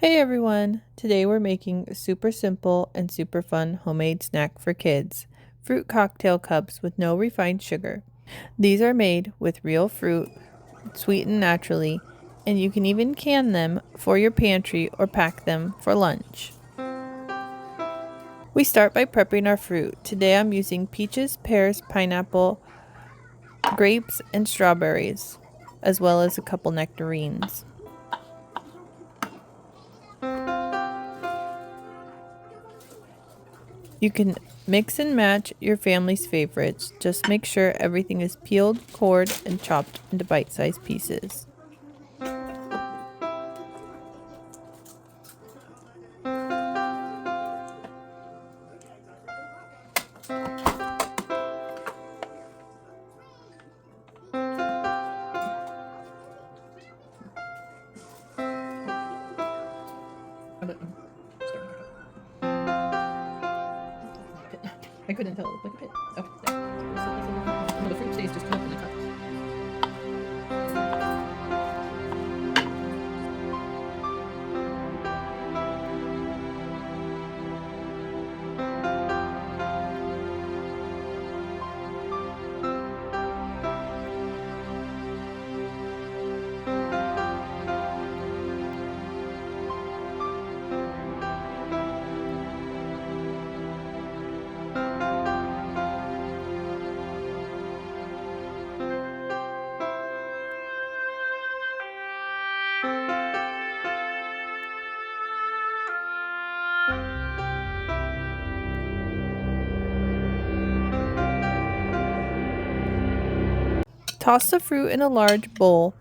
Hey everyone! Today we're making a super simple and super fun homemade snack for kids. Fruit cocktail cups with no refined sugar. These are made with real fruit, sweetened naturally, and you can even can them for your pantry or pack them for lunch. We start by prepping our fruit. Today I'm using peaches, pears, pineapple, grapes, and strawberries, as well as a couple nectarines. You can mix and match your family's favorites. Just make sure everything is peeled, cored, and chopped into bite-sized pieces. I couldn't tell. It looked like a pit. Oh, there. No, the fruit stays just come up in the cup. Toss the fruit in a large bowl,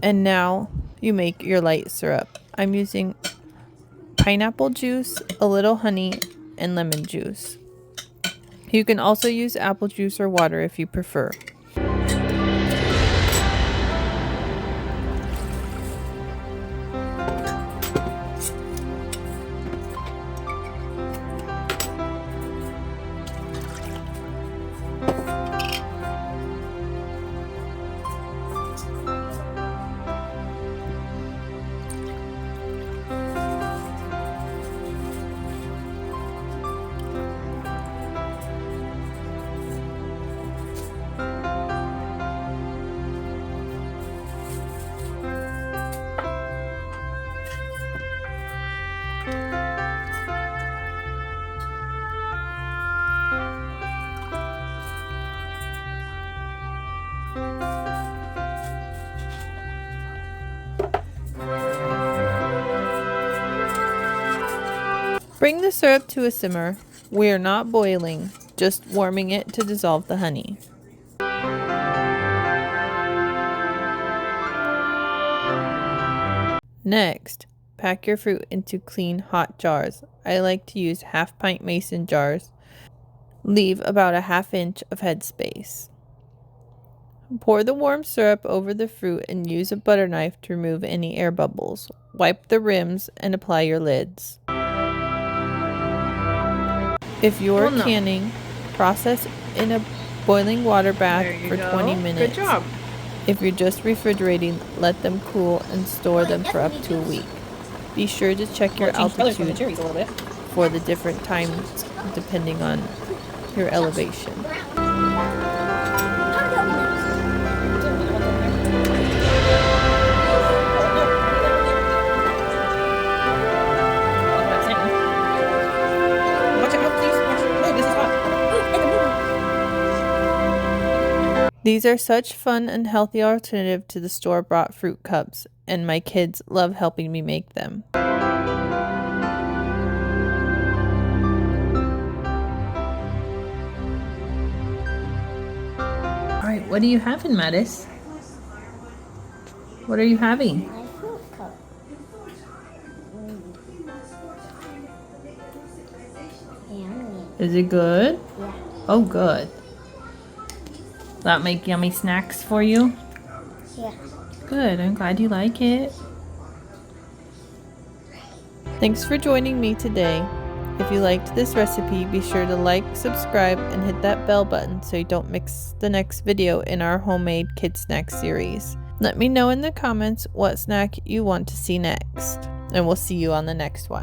and now you make your light syrup. I'm using pineapple juice, a little honey, and lemon juice. You can also use apple juice or water if you prefer. Bring the syrup to a simmer. We are not boiling, just warming it to dissolve the honey. Next, pack your fruit into clean, hot jars. I like to use half-pint mason jars. Leave about a ½ inch of headspace. Pour the warm syrup over the fruit and use a butter knife to remove any air bubbles. Wipe the rims and apply your lids. If you're canning, process in a boiling water bath for 20 minutes. Good job. If you're just refrigerating, let them cool and store them for up to a week. Be sure to check your altitude for the different times depending on your elevation. These are such fun and healthy alternative to the store-bought fruit cups, and my kids love helping me make them. Alright, what are you having, Mattis? What are you having? My fruit cup. Yummy. Is it good? Yeah. Oh, good. That make yummy snacks for you? Yeah. Good, I'm glad you like it. Thanks for joining me today. If you liked this recipe, be sure to like, subscribe, and hit that bell button so you don't miss the next video in our homemade kid snack series. Let me know in the comments what snack you want to see next. and we'll see you on the next one.